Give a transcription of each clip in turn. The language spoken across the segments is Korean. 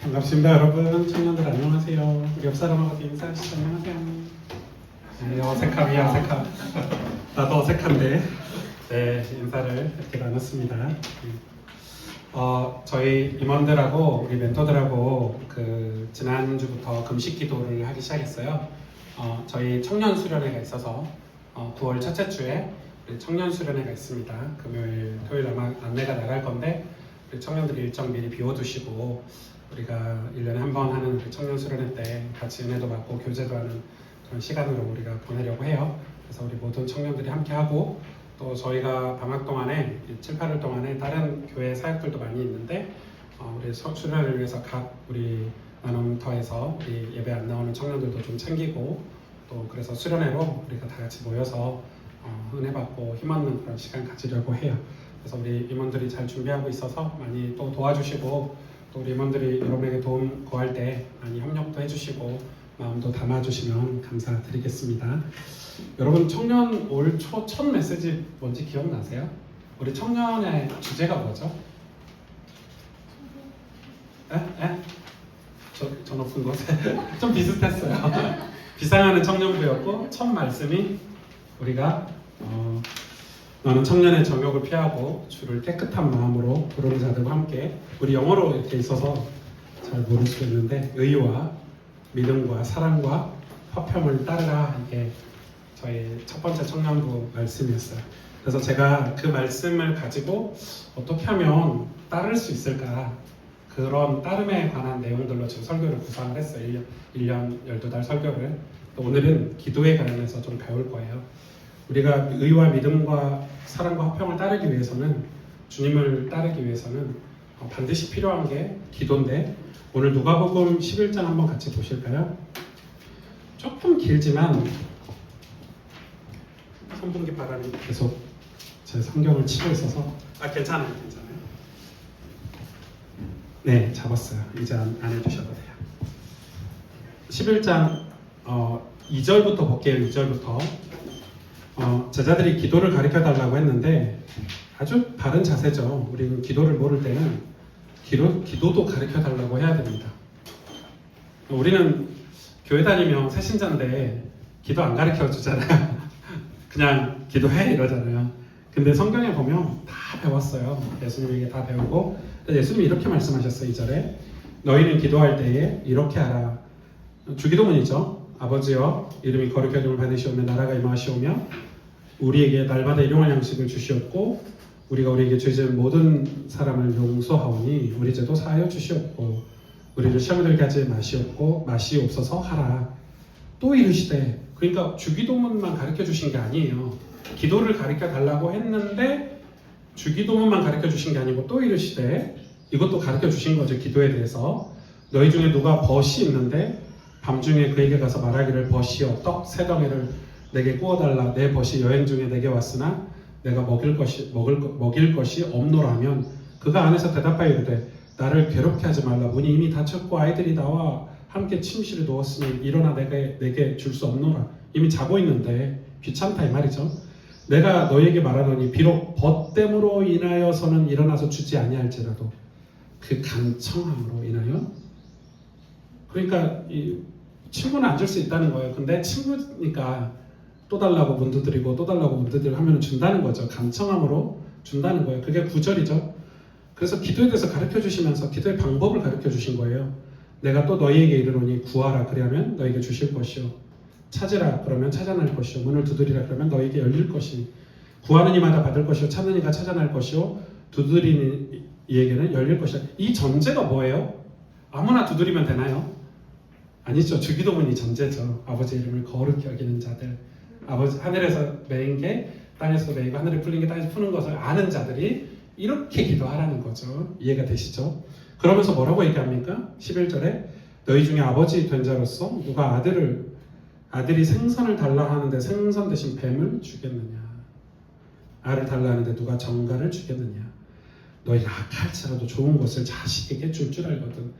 반갑습니다, 여러분. 청년들 안녕하세요. 우리 옆 사람하고 인사하시죠. 안녕하세요. 네, 어색함이 어색함. 나도 어색한데. 네, 인사를 이렇게 나눴습니다. 저희 임원들하고 우리 멘토들하고 지난주부터 금식 기도를 하기 시작했어요. 저희 청년 수련회가 있어서 9월 첫째 주에 우리 청년 수련회가 있습니다. 금요일, 토요일 아마 안내가 나갈 건데 우리 청년들이 일정 미리 비워두시고 우리가 1년에 한 번 하는 우리 청년 수련회 때 같이 은혜도 받고 교제도 하는 그런 시간으로 우리가 보내려고 해요. 그래서 우리 모든 청년들이 함께 하고 또 저희가 방학 동안에 7, 8월 동안에 다른 교회 사역들도 많이 있는데 우리 수련회를 위해서 각 우리 나눔터에서 우리 예배 안 나오는 청년들도 좀 챙기고 또 그래서 수련회로 우리가 다 같이 모여서 은혜 받고 힘없는 그런 시간 가지려고 해요. 그래서 우리 임원들이 잘 준비하고 있어서 많이 또 도와주시고 또 우리 임원들이 여러분에게 도움 구할 때 많이 협력도 해주시고 마음도 담아주시면 감사드리겠습니다. 여러분 청년 올 초 첫 메시지 뭔지 기억나세요? 우리 청년의 주제가 뭐죠? 에? 저 높은 곳에 좀 비슷했어요. 비상하는 청년부였고 첫 말씀이 우리가 너는 청년의 정욕을 피하고 주를 깨끗한 마음으로 부르는 자들과 함께 우리 영어로 이렇게 있어서 잘 모를 수 있는데 의와 믿음과 사랑과 화평을 따르라 이게 저희 첫 번째 청년부 말씀이었어요. 그래서 제가 그 말씀을 가지고 어떻게 하면 따를 수 있을까 그런 따름에 관한 내용들로 지금 설교를 구상을 했어요. 1년 12달 설교를. 오늘은 기도에 관련해서 좀 배울 거예요. 우리가 의와 믿음과 사랑과 화평을 따르기 위해서는 주님을 따르기 위해서는 반드시 필요한 게 기도인데 오늘 누가복음 11장 한번 같이 보실까요? 조금 길지만 선분기 바람이 계속 제 성경을 치고 있어서 괜찮아요. 네, 잡았어요. 이제 안 해주셔도 돼요. 11장 2절부터 볼게요. 2절부터 제자들이 기도를 가르쳐 달라고 했는데 아주 바른 자세죠. 우리는 기도를 모를 때는 기도도 가르쳐 달라고 해야 됩니다. 우리는 교회 다니면 새신자인데 기도 안 가르쳐 주잖아요. 그냥 기도해 이러잖아요. 근데 성경에 보면 다 배웠어요. 예수님에게 다 배우고 예수님이 이렇게 말씀하셨어요. 2절에 너희는 기도할 때에 이렇게 하라. 주기도문이죠. 아버지여 이름이 거룩하심을 받으시오며 나라가 임하시오며 우리에게 날마다 일용할 양식을 주시옵고 우리가 우리에게 죄 지은 모든 사람을 용서하오니 우리 죄도 사하여 주시옵고 우리를 시험에 들게 하지 마시옵소서 하라. 또 이르시되 그러니까 주기도문만 가르쳐 주신 게 아니에요. 기도를 가르쳐 달라고 했는데 주기도문만 가르쳐 주신 게 아니고 또 이르시되 이것도 가르쳐 주신 거죠. 기도에 대해서 너희 중에 누가 벗이 있는데 밤중에 그에게 가서 말하기를 벗이여 떡 세 덩이를 내게 구워달라. 내 벗이 여행 중에 내게 왔으나 내가 먹일 것이 없노라면 그가 안에서 대답하여 이르되 나를 괴롭게 하지 말라. 문이 이미 닫혔고 아이들이 나와 함께 침실에 누웠으니 일어나 내게 줄 수 없노라. 이미 자고 있는데 귀찮다 이 말이죠. 내가 너에게 말하노니 비록 벗됨으로 인하여서는 일어나서 주지 아니할지라도 그 간청함으로 인하여 그러니까 친구는 안 줄 수 있다는 거예요. 근데 친구니까 또 달라고 문 두드리고 또 달라고 문 두드리고 하면 준다는 거죠. 간청함으로 준다는 거예요. 그게 9절이죠. 그래서 기도에 대해서 가르쳐 주시면서 기도의 방법을 가르쳐 주신 거예요. 내가 또 너희에게 이르노니 구하라 그리하면 너희에게 주실 것이요 찾으라 그러면 찾아날 것이요 문을 두드리라 그러면 너희에게 열릴 것이 구하는 이마다 받을 것이요 찾는 이가 찾아날 것이요 두드리는 이에게는 열릴 것이다. 이 전제가 뭐예요? 아무나 두드리면 되나요? 아니죠. 주기도문이 전제죠. 아버지 이름을 거룩히 여기는 자들 아버지 하늘에서 매인 게 땅에서 매이고 하늘에 풀린 게 땅에서 푸는 것을 아는 자들이 이렇게 기도하라는 거죠. 이해가 되시죠? 그러면서 뭐라고 얘기합니까? 11절에 너희 중에 아버지 된 자로서 누가 아들이 생선을 달라 하는데 생선 대신 뱀을 주겠느냐 알을 달라 하는데 누가 정갈을 주겠느냐 너희가 악할지라도 좋은 것을 자식에게 줄 알거든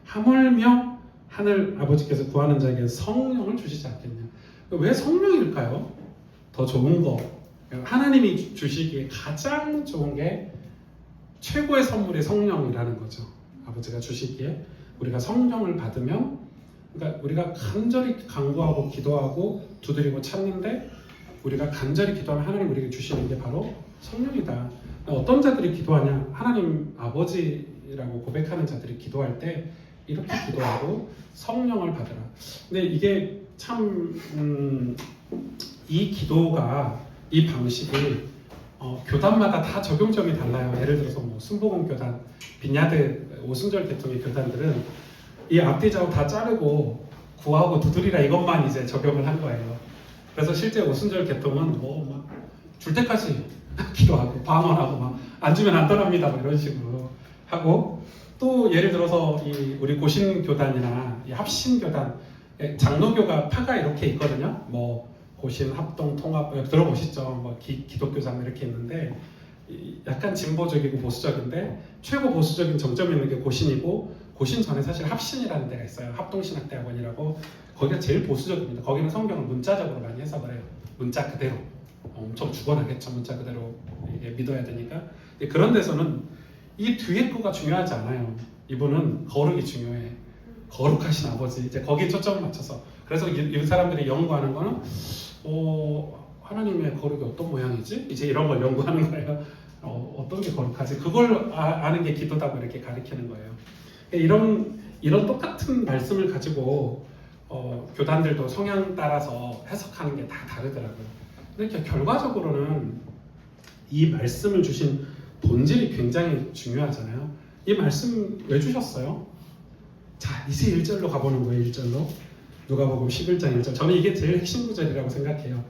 하물며 하늘 아버지께서 구하는 자에게 성령을 주시지 않겠냐. 왜 성령일까요? 더 좋은 거 하나님이 주시기에 가장 좋은 게 최고의 선물이 성령이라는 거죠. 아버지가 주시기에 우리가 성령을 받으면, 그러니까 우리가 간절히 간구하고 기도하고 두드리고 찾는데 우리가 간절히 기도하면 하나님 우리에게 주시는 게 바로 성령이다. 어떤 자들이 기도하냐? 하나님 아버지라고 고백하는 자들이 기도할 때 이렇게 기도하고 성령을 받으라. 근데 이게 참 이 기도가, 이 방식이 교단마다 다 적용점이 달라요. 예를 들어서 뭐 순복음 교단, 빈야드 오순절 계통의 교단들은 이 앞뒤 좌우 다 자르고 구하고 두드리라 이것만 이제 적용을 한 거예요. 그래서 실제 오순절 계통은 뭐 막 줄 때까지 기도하고 방언하고 막 안 주면 안 떠납니다 뭐 이런 식으로 하고, 또 예를 들어서 이 우리 고신 교단이나 이 합신 교단, 장로교가 파가 이렇게 있거든요. 뭐 고신, 합동, 통합 들어보시죠. 뭐 기독교장 이렇게 있는데 약간 진보적이고 보수적인데 최고 보수적인 정점이 있는 게 고신이고, 고신 전에 사실 합신이라는 데가 있어요. 합동신학대학원이라고. 거기가 제일 보수적입니다. 거기는 성경을 문자적으로 많이 해석을 해요. 문자 그대로. 엄청 죽어나겠죠. 문자 그대로 이게 믿어야 되니까. 그런 데서는 이 뒤에 거가 중요하지 않아요. 이분은 거룩이 중요해. 거룩하신 아버지. 이제 거기에 초점을 맞춰서. 그래서 이 사람들이 연구하는 거는 하나님의 거룩이 어떤 모양이지? 이제 이런 걸 연구하는 거예요. 어떤 게 거룩하지? 그걸 아는 게 기도다고 이렇게 가르치는 거예요. 이런 똑같은 말씀을 가지고 교단들도 성향 따라서 해석하는 게 다 다르더라고요. 그러니까 결과적으로는 이 말씀을 주신 본질이 굉장히 중요하잖아요. 이 말씀 왜 주셨어요? 자, 이제 1절로 가보는 거예요. 1절로. 누가복음 11장 1절. 저는 이게 제일 핵심 구절이라고 생각해요.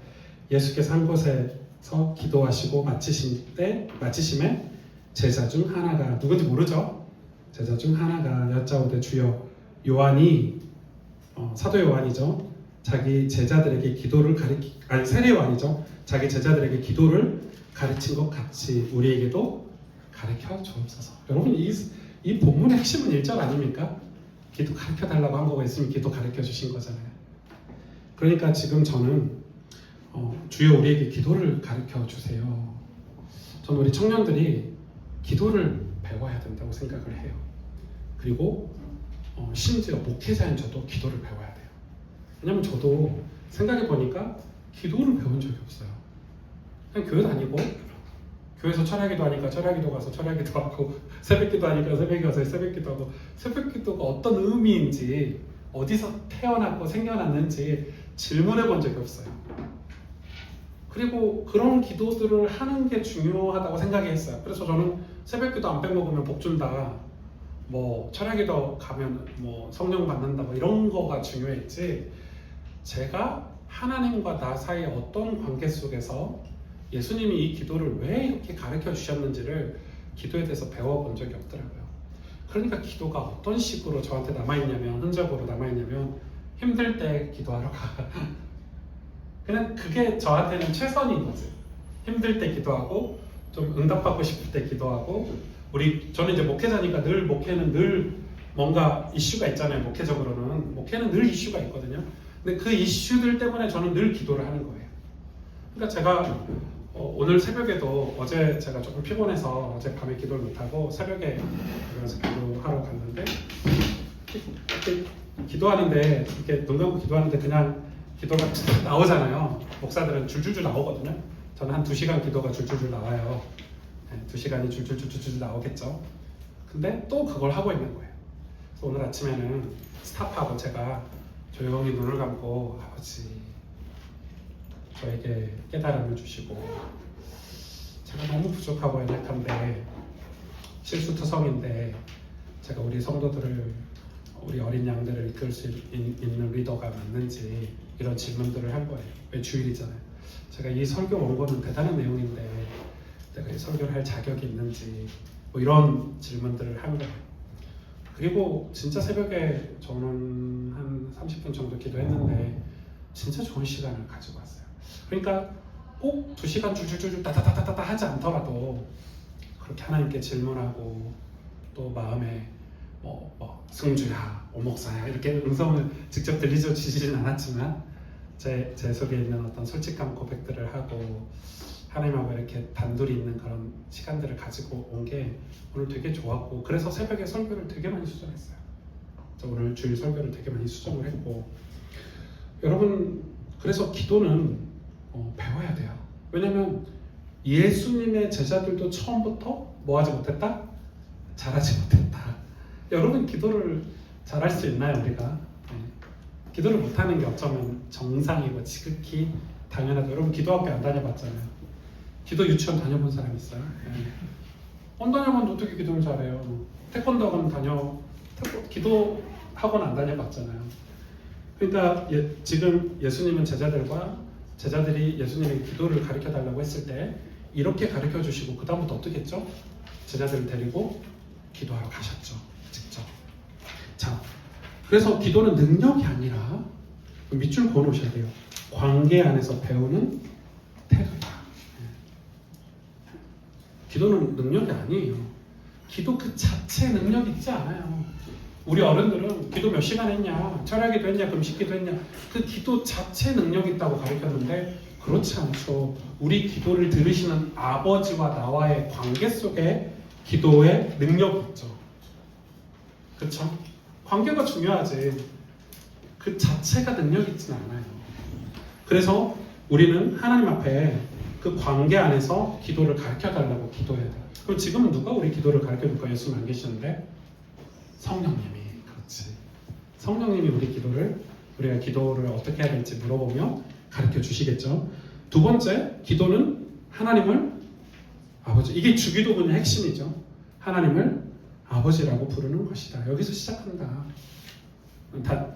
예수께서 한 곳에서 기도하시고 마치심에 제자 중 하나가, 누군지 모르죠? 제자 중 하나가 여짜오되 주여, 요한이 사도 요한이죠. 자기 제자들에게 기도를 세례 요한이죠. 자기 제자들에게 기도를 가르친 것 같이 우리에게도 가르쳐 주옵소서. 여러분, 이 본문의 핵심은 1절 아닙니까? 기도 가르쳐 달라고 한 거가 있으면 기도 가르쳐 주신 거잖아요. 그러니까 지금 저는 주여 우리에게 기도를 가르쳐 주세요. 저는 우리 청년들이 기도를 배워야 된다고 생각을 해요. 그리고 심지어 목회자인 저도 기도를 배워야 돼요. 왜냐면 저도 생각해 보니까 기도를 배운 적이 없어요. 그냥 교회 다니고 교회에서 철야기도 하니까 철야기도 가서 철야기도 하고, 새벽기도 하니까 새벽에 가서 새벽기도 하고, 새벽기도가 어떤 의미인지, 어디서 태어났고 생겨났는지 질문해 본 적이 없어요. 그리고 그런 기도들을 하는 게 중요하다고 생각했어요. 그래서 저는 새벽기도 안 빼먹으면 복 준다, 뭐 철야기도 가면 뭐 성령 받는다, 뭐 이런 거가 중요했지, 제가 하나님과 나 사이의 어떤 관계 속에서 예수님이 이 기도를 왜 이렇게 가르쳐 주셨는지를 기도에 대해서 배워본 적이 없더라고요. 그러니까 기도가 어떤 식으로 저한테 남아있냐면, 흔적으로 남아있냐면, 힘들 때 기도하러 가. 그냥 그게 저한테는 최선인 거지. 힘들 때 기도하고, 좀 응답받고 싶을 때 기도하고, 저는 이제 목회자니까 목회는 늘 뭔가 이슈가 있잖아요. 목회는 늘 이슈가 있거든요. 근데 그 이슈들 때문에 저는 늘 기도를 하는 거예요. 그러니까 제가 오늘 새벽에도, 어제 제가 조금 피곤해서 어제 밤에 기도를 못하고 새벽에 일어나서 기도하러 갔는데, 이렇게 기도하는데, 이렇게 눈 감고 기도하는데 그냥 기도가 나오잖아요. 목사들은 줄줄줄 나오거든요. 저는 한 2시간 기도가 줄줄줄 나와요. 2시간이 줄줄줄 나오겠죠. 근데 또 그걸 하고 있는 거예요. 그래서 오늘 아침에는 스탑하고 제가 조용히 눈을 감고, 아버지 저에게 깨달음을 주시고, 제가 너무 부족하고 연약한데, 실수투성인데 제가 우리 성도들을, 우리 어린 양들을 이끌 수 있는 리더가 맞는지, 이런 질문들을 한 거예요. 왜 주일이잖아요. 제가 이 설교 원고는 대단한 내용인데 내가 이 설교를 할 자격이 있는지, 뭐 이런 질문들을 한 거예요. 그리고 진짜 새벽에 저는 한 30분 정도 기도했는데 진짜 좋은 시간을 가지고 왔어요. 그러니까 꼭 2시간 줄줄줄 따다다다다 하지 않더라도 그렇게 하나님께 질문하고, 또 마음에 승주야, 오목사야 이렇게 음성을 직접 들려주시진 않았지만 제 속에 있는 어떤 솔직한 고백들을 하고 하나님하고 이렇게 단둘이 있는 그런 시간들을 가지고 온 게 오늘 되게 좋았고, 그래서 새벽에 설교를 되게 많이 수전했어요. 오늘 주일 설교를 되게 많이 수정을 했고, 여러분 그래서 기도는 배워야 돼요. 왜냐하면 예수님의 제자들도 처음부터 뭐하지 못했다? 잘하지 못했다. 여러분 기도를 잘할 수 있나요 우리가? 네. 기도를 못하는 게 어쩌면 정상이고 지극히 당연하죠. 여러분 기도학교 안 다녀봤잖아요. 기도 유치원 다녀본 사람 있어요? 네. 안 다녀봤는데 어떻게 기도를 잘해요? 태권도 학원 기도 학원 안 다녀봤잖아요. 그러니까 지금 예수님은 제자들이 예수님의 기도를 가르쳐 달라고 했을 때 이렇게 가르쳐 주시고 그 다음부터 어떻게 했죠? 제자들을 데리고 기도하러 가셨죠. 직접. 자, 그래서 기도는 능력이 아니라 밑줄 그어 놓으셔야 돼요. 관계 안에서 배우는 태도다. 기도는 능력이 아니에요. 기도 그 자체에 능력이 있지 않아요. 우리 어른들은 기도 몇 시간 했냐, 철야기도 했냐, 금식기도 했냐, 그 기도 자체 능력이 있다고 가르쳤는데 그렇지 않죠. 우리 기도를 들으시는 아버지와 나와의 관계 속에 기도의 능력이 있죠. 그렇죠? 관계가 중요하지. 그 자체가 능력이 있지는 않아요. 그래서 우리는 하나님 앞에 그 관계 안에서 기도를 가르쳐달라고 기도해야 돼요. 그럼 지금은 누가 우리 기도를 가르쳐줄까? 예수님 안 계시는데 성령님이. 그렇지. 성령님이 우리가 기도를 어떻게 해야 될지 물어보며 가르쳐 주시겠죠. 두 번째, 기도는 하나님을 아버지. 이게 주기도문의 핵심이죠. 하나님을 아버지라고 부르는 것이다. 여기서 시작한다.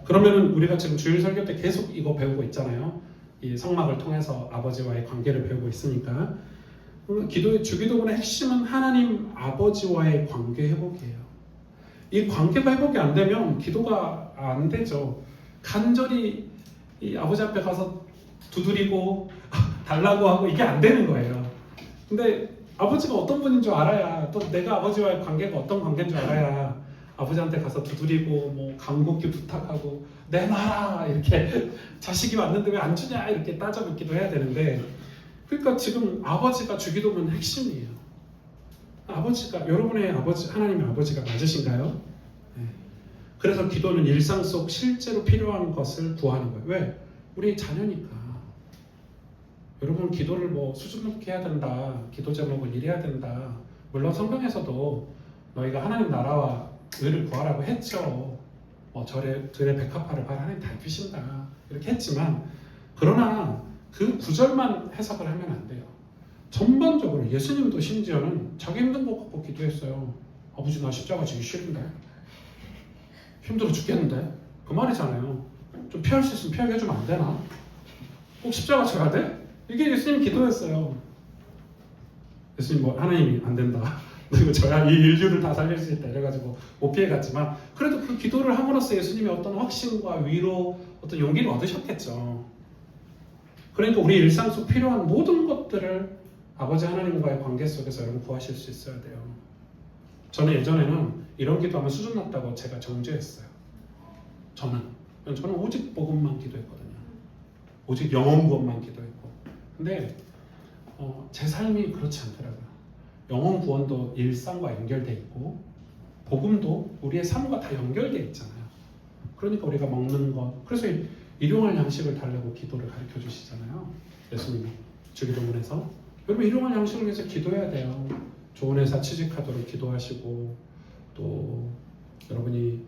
그러면은 우리가 지금 주일 설교 때 계속 이거 배우고 있잖아요. 이 성막을 통해서 아버지와의 관계를 배우고 있으니까 기도의 주기도문의 핵심은 하나님 아버지와의 관계 회복이에요. 이 관계가 회복이 안 되면 기도가 안 되죠. 간절히 이 아버지 앞에 가서 두드리고 달라고 하고 이게 안 되는 거예요. 근데 아버지가 어떤 분인 줄 알아야, 또 내가 아버지와의 관계가 어떤 관계인 줄 알아야 아버지한테 가서 두드리고 뭐 간곡히 부탁하고 내놔라 이렇게 자식이 왔는데 왜 안 주냐 이렇게 따져묻기도 해야 되는데, 그러니까 지금 아버지가 주기도문 핵심이에요. 아버지가 여러분의 아버지, 하나님의 아버지가 맞으신가요? 네. 그래서 기도는 일상 속 실제로 필요한 것을 구하는 거예요. 왜? 우리 자녀니까. 여러분 기도를 뭐 수준 높게 해야 된다, 기도 제목을 이래야 된다. 물론 성경에서도 너희가 하나님 나라와 의를 구하라고 했죠. 들의 백합화를 발 하나님 다 입히신다 이렇게 했지만, 그러나 그 구절만 해석을 하면 안 돼요. 전반적으로 예수님도 심지어는 자기 힘든 거 갖고 기도했어요. 아버지 나 십자가 지기 싫은데, 힘들어 죽겠는데, 그 말이잖아요. 좀 피할 수 있으면 피하게 해주면 안 되나? 꼭 십자가 져야 돼? 이게 예수님 기도였어요. 예수님 뭐 하나님이 안 된다, 그리고 저야 이 인류를 다 살릴 수 있다 이래가지고 못 피해갔지만, 그래도 그 기도를 함으로써 예수님이 어떤 확신과 위로, 어떤 용기를 얻으셨겠죠. 그러니까 우리 일상 속 필요한 모든 것들을 아버지 하나님과의 관계 속에서 여러분 구하실 수 있어야 돼요. 저는 예전에는 이런 기도하면 수준 낮다고 제가 정죄했어요. 저는 오직 복음만 기도했거든요. 오직 영혼 구원만 기도했고. 근데 제 삶이 그렇지 않더라고요. 영혼 구원도 일상과 연결돼 있고 복음도 우리의 삶과 다 연결돼 있잖아요. 그러니까 우리가 먹는 것, 그래서 일용할 양식을 달라고 기도를 가르쳐 주시잖아요. 예수님이 주기도문에서. 여러분 일용할 양식을 위해서 기도해야 돼요. 좋은 회사 취직하도록 기도하시고, 또 여러분이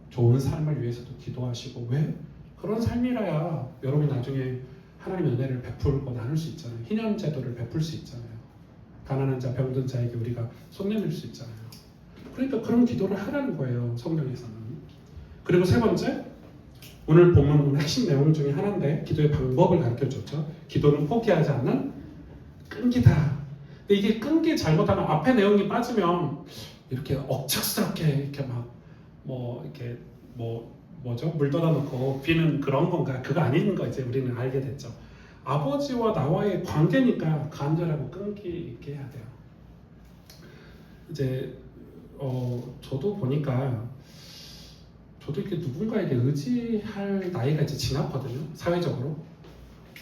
좋은 삶을 위해서도 기도하시고. 왜? 그런 삶이라야 여러분 나중에 하나님의 은혜를 베풀고 나눌 수 있잖아요. 희년 제도를 베풀 수 있잖아요. 가난한 자, 병든 자에게 우리가 손 내밀 수 있잖아요. 그러니까 그런 기도를 하라는 거예요, 성경에서는. 그리고 세 번째, 오늘 본문 핵심 내용 중에 하나인데 기도의 방법을 가르쳐줬죠. 기도는 포기하지 않는 끈기다. 근데 이게 끈기 잘못하면 앞에 내용이 빠지면 이렇게 억척스럽게 이렇게 물 떠다 놓고 비는 그런 건가? 그거 아닌 거 이제 우리는 알게 됐죠. 아버지와 나와의 관계니까 간절하고 끈기 있게 해야 돼요. 이제 저도 보니까 저도 이렇게 누군가에게 의지할 나이가 이제 지났거든요. 사회적으로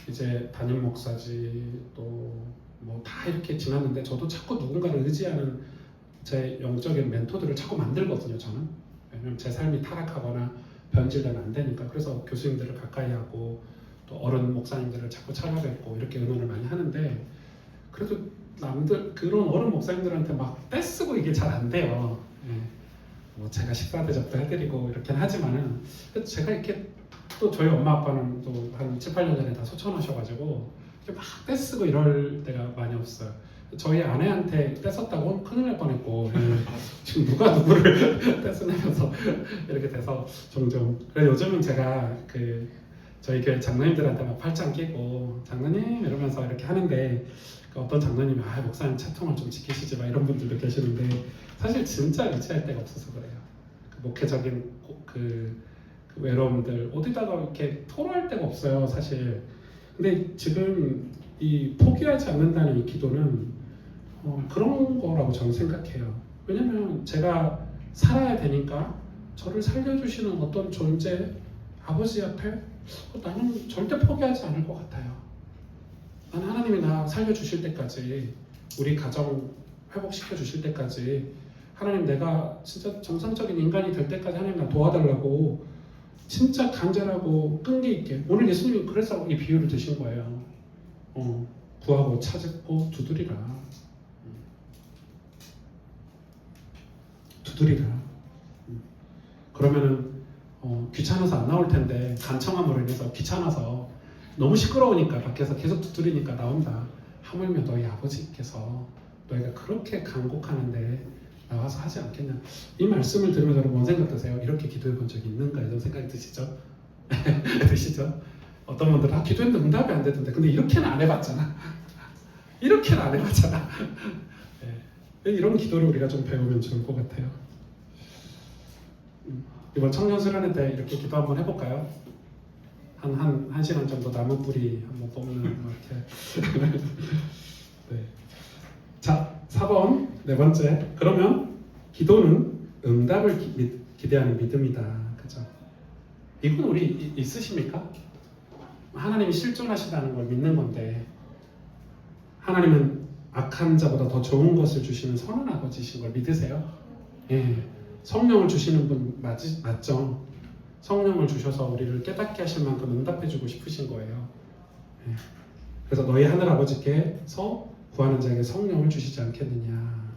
이제 담임 목사지 또 뭐 다 이렇게 지났는데, 저도 자꾸 누군가를 의지하는 제 영적인 멘토들을 자꾸 만들거든요. 저는 왜냐면 제 삶이 타락하거나 변질되면 안 되니까. 그래서 교수님들을 가까이 하고 또 어른 목사님들을 자꾸 찾아뵙고 이렇게 의논을 많이 하는데, 그래도 남들 그런 어른 목사님들한테 막 떼쓰고 이게 잘 안 돼요. 예. 뭐 제가 식사 대접도 해드리고 이렇게 하지만은, 제가 이렇게 또 저희 엄마 아빠는 또 한 7, 8년 전에 다 소천하셔가지고 이렇게 막 떼쓰고 이럴 때가 많이 없어요. 저희 아내한테 떼썼다고 큰일 날 뻔했고, 지금 누가 누구를 떼쓰냐면서 이렇게 돼서 종종. 그래서 요즘은 제가 저희 교회 장로님들한테 막 팔짱 끼고 장로님 이러면서 이렇게 하는데, 어떤 장로님이 목사님 채통을 좀 지키시지 막 이런 분들도 계시는데, 사실 진짜 의지할 데가 없어서 그래요. 목회적인 그 외로움들 어디다가 이렇게 토로할 데가 없어요, 사실. 근데 지금 이 포기하지 않는다는 이 기도는 그런 거라고 저는 생각해요. 왜냐면 제가 살아야 되니까 저를 살려주시는 어떤 존재, 아버지 앞에 나는 절대 포기하지 않을 것 같아요. 나는 하나님이 나 살려주실 때까지, 우리 가정 회복시켜 주실 때까지, 하나님 내가 진짜 정상적인 인간이 될 때까지 하나님 나 도와달라고 진짜 간절하고 끈기 있게. 오늘 예수님이 그래서 이 비유를 드신 거예요. 구하고 찾고 두드리라. 두드리라. 그러면은 귀찮아서 안 나올 텐데, 간청함으로 인해서 귀찮아서 너무 시끄러우니까 밖에서 계속 두드리니까 나온다. 하물며 너희 아버지께서 너희가 그렇게 간곡하는데 나와서 하지 않겠냐. 이 말씀을 들으면 여러분 뭔 생각 드세요? 이렇게 기도해 본 적이 있는가? 이런 생각이 드시죠? 드시죠? 어떤 분들은 기도했는데 응답이 안 되던데, 근데 이렇게는 안 해봤잖아. 이렇게는 안 해봤잖아. 네. 이런 기도를 우리가 좀 배우면 좋을 것 같아요. 이번 청년 수련회 때 이렇게 기도 한번 해볼까요? 한 시간 정도 나무 뿌리 한번 뽑는 이렇게. 네. 자, 4번 네 번째. 그러면 기도는 응답을 기대하는 믿음이다. 그죠? 이건 우리 있으십니까? 하나님이 실존하시다는 걸 믿는 건데, 하나님은 악한 자보다 더 좋은 것을 주시는 선한 아버지신 걸 믿으세요? 예. 성령을 주시는 분 맞죠? 성령을 주셔서 우리를 깨닫게 하실 만큼 응답해주고 싶으신 거예요. 예. 그래서 너희 하늘 아버지께서 구하는 자에게 성령을 주시지 않겠느냐.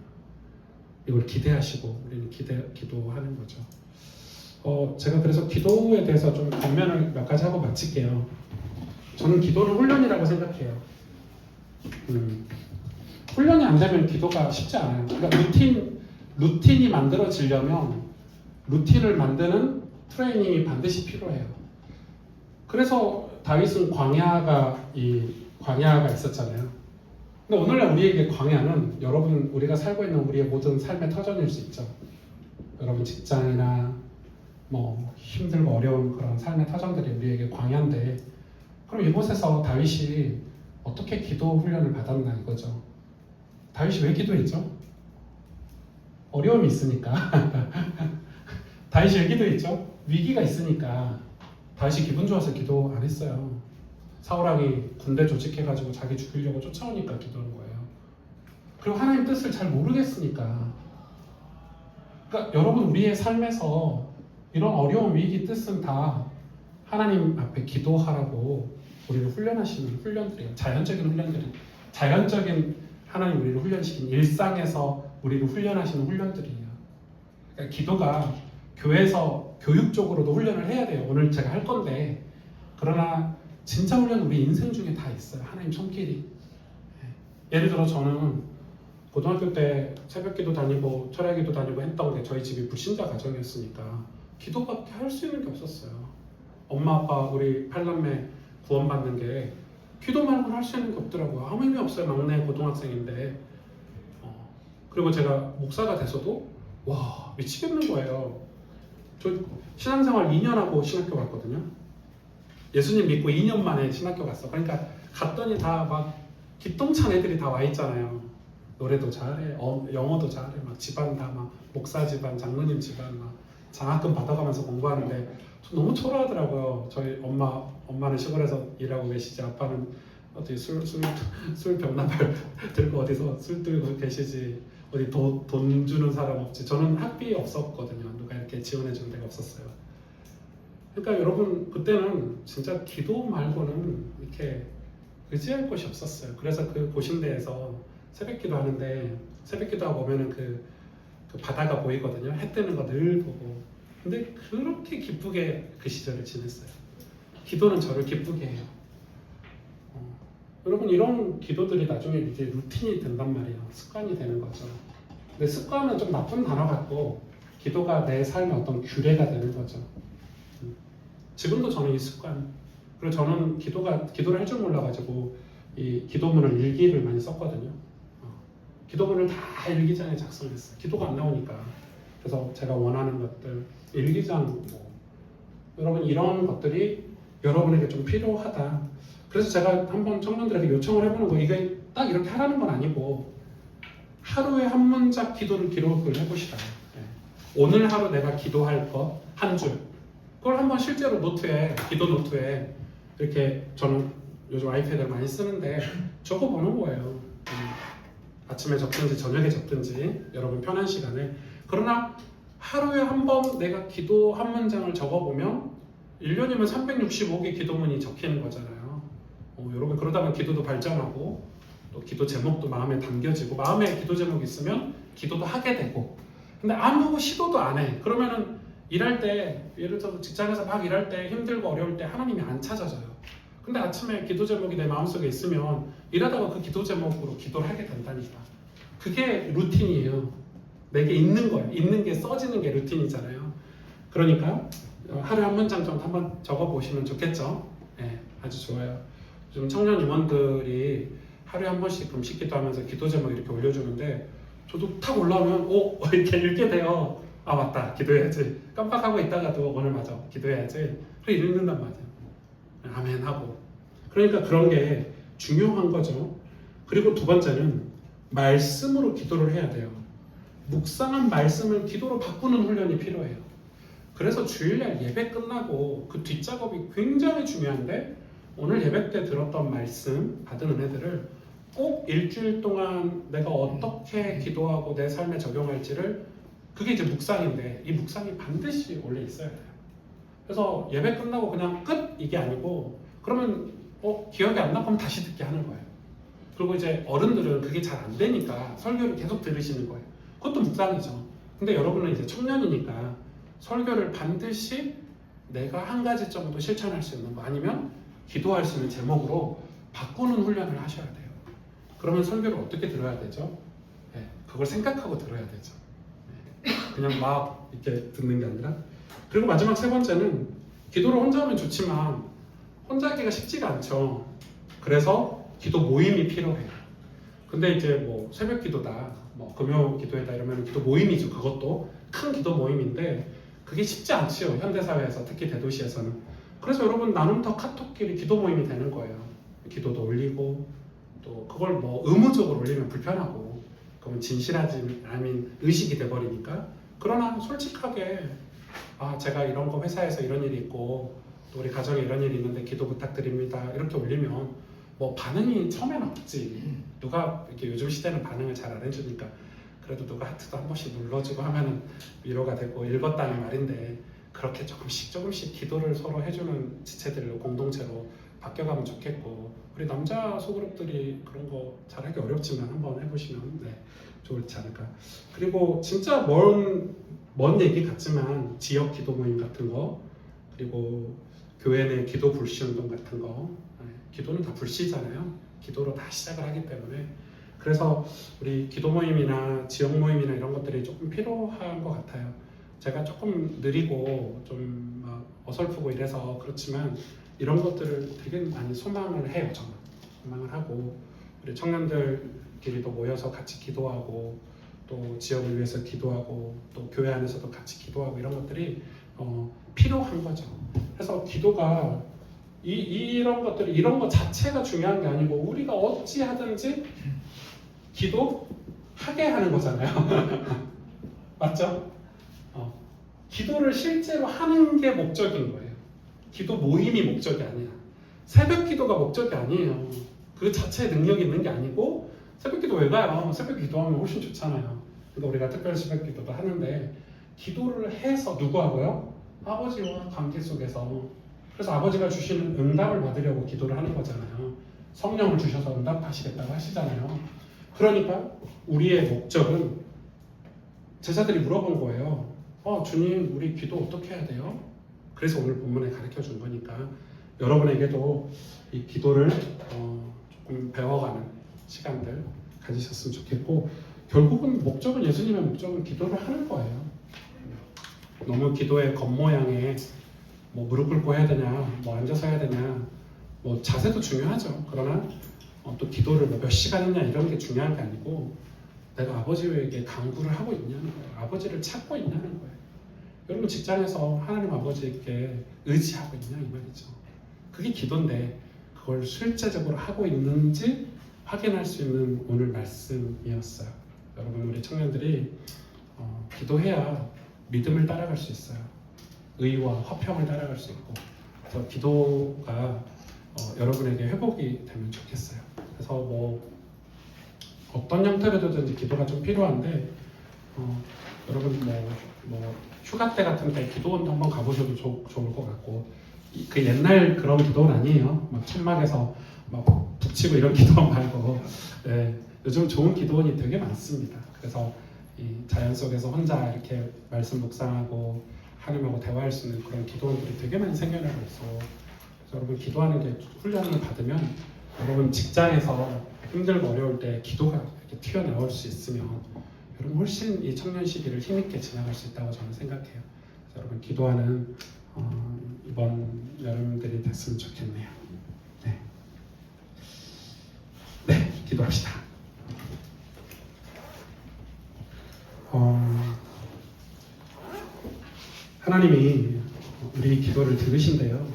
이걸 기대하시고 우리는 기도하는 거죠. 제가 그래서 기도에 대해서 좀 반면을 몇 가지 하고 마칠게요. 저는 기도는 훈련이라고 생각해요. 훈련이 안 되면 기도가 쉽지 않아요. 그러니까 루틴이 만들어지려면 루틴을 만드는 트레이닝이 반드시 필요해요. 그래서 다윗은 광야가 있었잖아요. 근데 오늘날 우리에게 광야는, 여러분 우리가 살고 있는 우리의 모든 삶의 터전일 수 있죠. 여러분 직장이나 뭐 힘들고 어려운 그런 삶의 터전들이 우리에게 광야인데, 그럼 이곳에서 다윗이 어떻게 기도 훈련을 받았나 이거죠. 다윗이 왜 기도했죠? 어려움이 있으니까. 다윗이 왜 기도했죠? 위기가 있으니까. 다윗이 기분 좋아서 기도 안 했어요. 사울왕이 군대 조직해가지고 자기 죽이려고 쫓아오니까 기도하는 거예요. 그리고 하나님 뜻을 잘 모르겠으니까. 그러니까 여러분 우리의 삶에서 이런 어려운 위기 뜻은 다 하나님 앞에 기도하라고 우리를 훈련하시는 훈련들이에요. 자연적인 훈련들이. 자연적인 하나님 우리를 훈련시킨, 일상에서 우리를 훈련하시는 훈련들이에요. 그러니까 기도가 교회에서 교육적으로도 훈련을 해야 돼요. 오늘 제가 할 건데, 그러나 진짜 훈련은 우리 인생 중에 다 있어요. 하나님 손길이. 예를 들어 저는 고등학교 때 새벽기도 다니고 철야기도 다니고 했던 게, 저희 집이 불신자 가정이었으니까 기도밖에 할 수 있는 게 없었어요. 엄마 아빠 우리 8남매 구원받는 게 기도 말고는 할 수 있는 게 없더라고요. 아무 의미 없어요. 막내 고등학생인데. 그리고 제가 목사가 돼서도 와 미치겠는 거예요. 저 신앙생활 2년 하고 신학교 갔거든요. 예수님 믿고 2년 만에 신학교 갔어. 그러니까 갔더니 다 막 기똥찬 애들이 다 와 있잖아요. 노래도 잘해, 영어도 잘해, 막 집안 다 막 목사 집안, 장로님 집안 막 장학금 받아가면서 공부하는데 너무 초라하더라고요. 저희 엄마는 시골에서 일하고 계시지, 아빠는 어디 술 병나발 들고 어디서 술 들고 계시지. 어디 돈 주는 사람 없지. 저는 학비 없었거든요. 누가 이렇게 지원해 주는 데가 없었어요. 그러니까 여러분 그때는 진짜 기도 말고는 이렇게 의지할 곳이 없었어요. 그래서 그 고신대에서 새벽기도 하는데 새벽기도하고 오면은 그 바다가 보이거든요. 해 뜨는 거 늘 보고. 근데 그렇게 기쁘게 그 시절을 지냈어요. 기도는 저를 기쁘게 해요. 여러분 이런 기도들이 나중에 이제 루틴이 된단 말이에요. 습관이 되는 거죠. 근데 습관은 좀 나쁜 단어 같고 기도가 내 삶의 어떤 규례가 되는 거죠. 지금도 저는 이 습관, 그리고 저는 기도를 할 줄 몰라가지고 이 기도문을 일기를 많이 썼거든요. 기도문을 다 일기장에 작성했어요. 기도가 안 나오니까. 그래서 제가 원하는 것들, 일기장, 여러분 이런 것들이 여러분에게 좀 필요하다. 그래서 제가 한번 청년들에게 요청을 해보는 거, 이게 딱 이렇게 하라는 건 아니고 하루에 한 문장 기도를 기록을 해보시라. 오늘 하루 내가 기도할 것 한 줄, 그걸 한번 실제로 노트에, 기도 노트에 이렇게, 저는 요즘 아이패드를 많이 쓰는데 적어보는 거예요. 아침에 적든지 저녁에 적든지 여러분 편한 시간에. 그러나 하루에 한 번 내가 기도 한 문장을 적어보면 1년이면 365개 기도문이 적히는 거잖아요. 여러분 그러다 보면 기도도 발전하고 또 기도 제목도 마음에 담겨지고, 마음에 기도 제목이 있으면 기도도 하게 되고. 근데 아무 시도도 안 해. 그러면은 일할 때, 예를 들어서 직장에서 막 일할 때 힘들고 어려울 때 하나님이 안 찾아져요. 근데 아침에 기도 제목이 내 마음속에 있으면 일하다가 그 기도 제목으로 기도를 하게 된다니까. 그게 루틴이에요. 내게 있는 거예요. 있는 게 써지는 게 루틴이잖아요. 그러니까 하루에 한 문장 정도 한번 적어보시면 좋겠죠. 네, 아주 좋아요. 좀 청년 임원들이 하루에 한 번씩 금식 기도하면서 기도 제목 이렇게 올려주는데, 저도 탁 올라오면 이렇게 읽게 돼요. 아 맞다, 기도해야지. 깜빡하고 있다가도 오늘 맞아, 기도해야지. 그래 읽는단 말이에요. 아멘 하고. 그러니까 그런 게 중요한 거죠. 그리고 두 번째는 말씀으로 기도를 해야 돼요. 묵상한 말씀을 기도로 바꾸는 훈련이 필요해요. 그래서 주일날 예배 끝나고 그 뒷작업이 굉장히 중요한데, 오늘 예배 때 들었던 말씀, 받은 은혜들을 꼭 일주일 동안 내가 어떻게 기도하고 내 삶에 적용할지를, 그게 이제 묵상인데, 이 묵상이 반드시 원래 있어야 돼요. 그래서 예배 끝나고 그냥 끝 이게 아니고, 그러면 기억이 안 나? 그럼 다시 듣게 하는 거예요. 그리고 이제 어른들은 그게 잘 안 되니까 설교를 계속 들으시는 거예요. 그것도 묵상이죠. 근데 여러분은 이제 청년이니까 설교를 반드시 내가 한 가지 정도 실천할 수 있는 거, 아니면 기도할 수 있는 제목으로 바꾸는 훈련을 하셔야 돼요. 그러면 설교를 어떻게 들어야 되죠? 네, 그걸 생각하고 들어야 되죠. 네, 그냥 막 이렇게 듣는 게 아니라. 그리고 마지막 세 번째는, 기도를 혼자 하면 좋지만 혼자 하기가 쉽지가 않죠. 그래서 기도 모임이 필요해요. 근데 이제 뭐 새벽 기도다, 뭐 금요 기도회다 이러면 기도 모임이죠. 그것도 큰 기도 모임인데 그게 쉽지 않지요. 현대사회에서, 특히 대도시에서는. 그래서 여러분 나눔터 카톡끼리 기도 모임이 되는 거예요. 기도도 올리고, 또 그걸 뭐 의무적으로 올리면 불편하고, 그러면 진실하지 않은 의식이 돼버리니까. 그러나 솔직하게, 제가 이런 거 회사에서 이런 일이 있고 또 우리 가정에 이런 일이 있는데 기도 부탁드립니다, 이렇게 올리면 뭐 반응이 처음엔 없지. 누가 이렇게, 요즘 시대는 반응을 잘 안 해주니까 그래도 누가 하트도 한 번씩 눌러주고 하면은 위로가 되고 읽었다는 말인데, 그렇게 조금씩 기도를 서로 해주는 지체들로, 공동체로 바뀌어가면 좋겠고, 우리 남자 소그룹들이 그런 거 잘하기 어렵지만 한번 해보시면 좋을지 않을까. 그리고 진짜 먼 얘기 같지만 지역 기도 모임 같은 거, 그리고 교회 내 기도 불시 운동 같은 거, 기도는 다 불시잖아요. 기도로 다 시작을 하기 때문에. 그래서 우리 기도 모임이나 지역 모임이나 이런 것들이 조금 필요한 것 같아요. 제가 조금 느리고 좀 막 어설프고 이래서 그렇지만 이런 것들을 되게 많이 소망을 해요. 저는 소망을 하고, 우리 청년들끼리도 모여서 같이 기도하고, 또 지역을 위해서 기도하고, 또 교회 안에서도 같이 기도하고, 이런 것들이 필요한 거죠. 그래서 기도가 이런 것들이, 이런 것 자체가 중요한 게 아니고, 우리가 어찌 하든지 기도하게 하는 거잖아요. 맞죠? 기도를 실제로 하는 게 목적인 거예요. 기도 모임이 목적이 아니야. 새벽 기도가 목적이 아니에요. 그 자체에 능력이 있는 게 아니고, 새벽 기도 왜 가요? 새벽 기도하면 훨씬 좋잖아요. 그러니까 우리가 특별 새벽 기도도 하는데 기도를 해서 누구하고요? 아버지와 관계 속에서. 그래서 아버지가 주시는 응답을 받으려고 기도를 하는 거잖아요. 성령을 주셔서 응답하시겠다고 하시잖아요. 그러니까 우리의 목적은 제자들이 물어본 거예요. 주님, 우리 기도 어떻게 해야 돼요? 그래서 오늘 본문에 가르쳐 준 거니까 여러분에게도 이 기도를 조금 배워가는 시간들 가지셨으면 좋겠고, 결국은 목적은, 예수님의 목적은 기도를 하는 거예요. 너무 기도의 겉모양에 뭐 무릎 꿇고 해야 되냐, 뭐 앉아서 해야 되냐, 뭐 자세도 중요하죠. 그러나 또 기도를 몇 시간 했냐 이런 게 중요한 게 아니고, 내가 아버지에게 간구를 하고 있냐는 거예요. 아버지를 찾고 있냐는 거예요. 여러분 직장에서 하나님 아버지에게 의지하고 있냐 이 말이죠. 그게 기도인데 그걸 실제적으로 하고 있는지 확인할 수 있는 오늘 말씀이었어요. 여러분, 우리 청년들이 기도해야 믿음을 따라갈 수 있어요. 의와 화평을 따라갈 수 있고, 그래서 기도가 여러분에게 회복이 되면 좋겠어요. 그래서 뭐 어떤 형태로든지 기도가 좀 필요한데, 여러분 뭐 휴가 때 같은 때 기도원도 한번 가보셔도 좋을 것 같고, 그 옛날 그런 기도는 아니에요. 막 천막에서 막 붙이고 이런 기도원 말고, 요즘 좋은 기도원이 되게 많습니다. 그래서 이 자연 속에서 혼자 이렇게 말씀 묵상하고 하나님하고 대화할 수 있는 그런 기도원들이 되게 많이 생겨나고 있어. 그래서 여러분 기도하는 게 훈련을 받으면 여러분 직장에서 힘들고 어려울 때 기도가 이렇게 튀어나올 수 있으면 여러분 훨씬 이 청년 시기를 힘있게 지나갈 수 있다고 저는 생각해요. 그래서 여러분 기도하는 이번 여름들이 됐으면 좋겠네요. 네, 기도합시다. 하나님이 우리 기도를 들으신대요.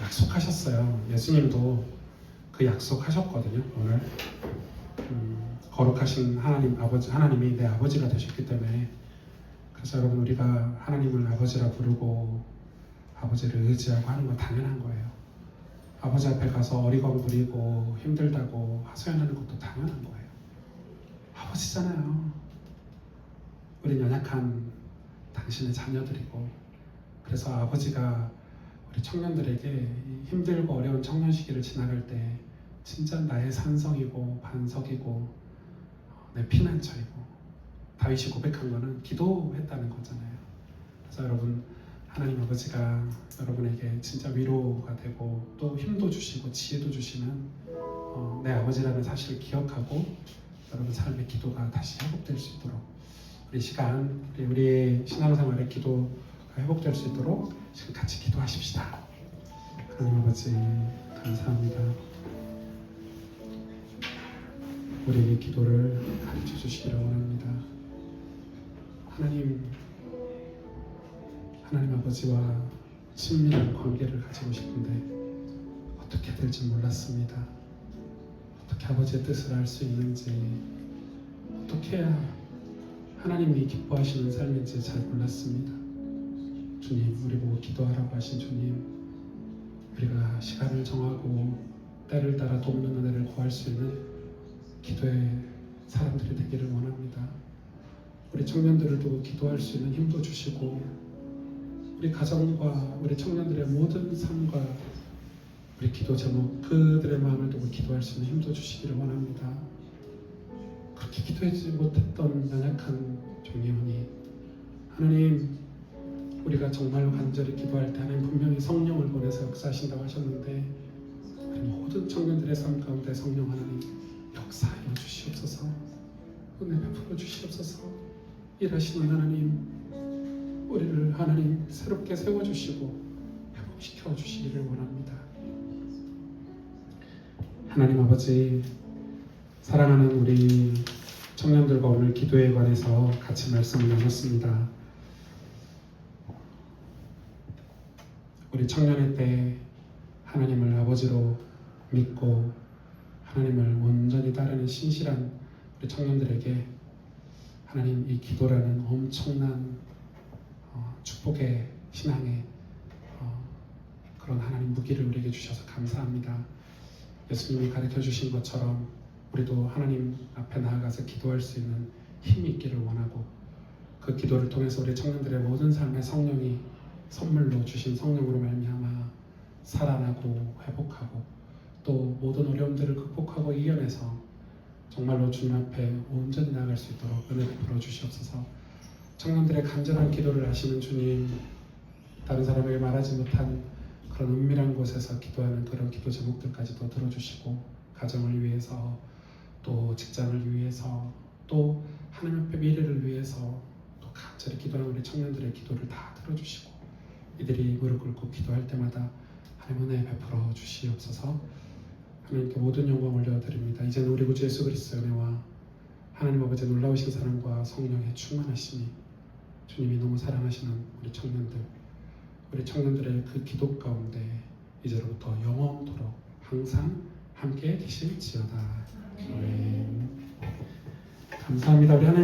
약속하셨어요. 예수님도 그 약속하셨거든요. 오늘 거룩하신 하나님 아버지, 하나님이 내 아버지가 되셨기 때문에, 그래서 여러분 우리가 하나님을 아버지라 부르고 아버지를 의지하고 하는 건 당연한 거예요. 아버지 앞에 가서 어리광 부리고 힘들다고 하소연하는 것도 당연한 거예요. 아버지잖아요. 우린 연약한 당신의 자녀들이고, 그래서 아버지가 우리 청년들에게 힘들고 어려운 청년 시기를 지나갈 때 진짜 나의 산성이고 반석이고 내 피난처이고, 다윗이 고백한 거는 기도했다는 거잖아요. 그래서 여러분, 하나님 아버지가 여러분에게 진짜 위로가 되고 또 힘도 주시고 지혜도 주시는 내 아버지라는 사실을 기억하고 여러분 삶의 기도가 다시 회복될 수 있도록, 우리 시간, 우리의 신앙생활의 기도가 회복될 수 있도록 지금 같이 기도하십시다. 하나님 아버지 감사합니다. 우리에게 기도를 가르쳐 주시기를 원합니다. 하나님 아버지와 친밀한 관계를 가지고 싶은데 어떻게 될지 몰랐습니다. 어떻게 아버지의 뜻을 알 수 있는지, 어떻게 해야 하나님이 기뻐하시는 삶인지 잘 몰랐습니다. 주님, 우리 보고 기도하라고 하신 주님, 우리가 시간을 정하고 때를 따라 돕는 은혜를 구할 수 있는 기도의 사람들이 되기를 원합니다. 우리 청년들을 두고 기도할 수 있는 힘도 주시고, 우리 가정과 우리 청년들의 모든 삶과 우리 기도 제목, 그들의 마음을 두고 기도할 수 있는 힘도 주시기를 원합니다. 그렇게 기도하지 못했던 연약한 종이오니, 하나님, 우리가 정말로 간절히 기도할 때 하나님 분명히 성령을 보내서 역사하신다고 하셨는데, 모든 청년들의 삶 가운데 성령 하나님 역사하여 주시옵소서, 은혜 베풀어 주시옵소서. 일하시는 하나님, 우리를 하나님 새롭게 세워주시고 회복시켜 주시기를 원합니다. 하나님 아버지, 사랑하는 우리 청년들과 오늘 기도에 관해서 같이 말씀을 나눴습니다. 우리 청년의 때 하나님을 아버지로 믿고 하나님을 온전히 따르는 신실한 우리 청년들에게 하나님, 이 기도라는 엄청난 축복의 신앙의 그런 하나님 무기를 우리에게 주셔서 감사합니다. 예수님이 가르쳐 주신 것처럼 우리도 하나님 앞에 나아가서 기도할 수 있는 힘이 있기를 원하고 그 기도를 통해서 우리 청년들의 모든 삶에 성령이 선물로 주신 성령으로 말미암아 살아나고 회복하고 또 모든 어려움들을 극복하고 이겨내서 정말로 주님 앞에 온전히 나아갈 수 있도록 은혜 베풀어 주시옵소서. 청년들의 간절한 기도를 하시는 주님, 다른 사람에게 말하지 못한 그런 은밀한 곳에서 기도하는 그런 기도 제목들까지도 들어주시고 가정을 위해서 또 직장을 위해서 또 하나님 앞에 미래를 위해서 또 간절히 기도하는 우리 청년들의 기도를 다 들어주시고 이들이 무릎 꿇고 기도할 때마다 하나님 은혜 베풀어 주시옵소서. 하나님께 모든 영광 올려드립니다. 이제는 우리 구주 예수 그리스도의 은혜와 하나님 아버지의 놀라우신 사랑과 성령의 충만하심이 주님이 너무 사랑하시는 우리 청년들의 그 기도 가운데 이제로부터 영원토록 항상 함께 계실지어다. 아멘. 감사합니다. 우리 하나님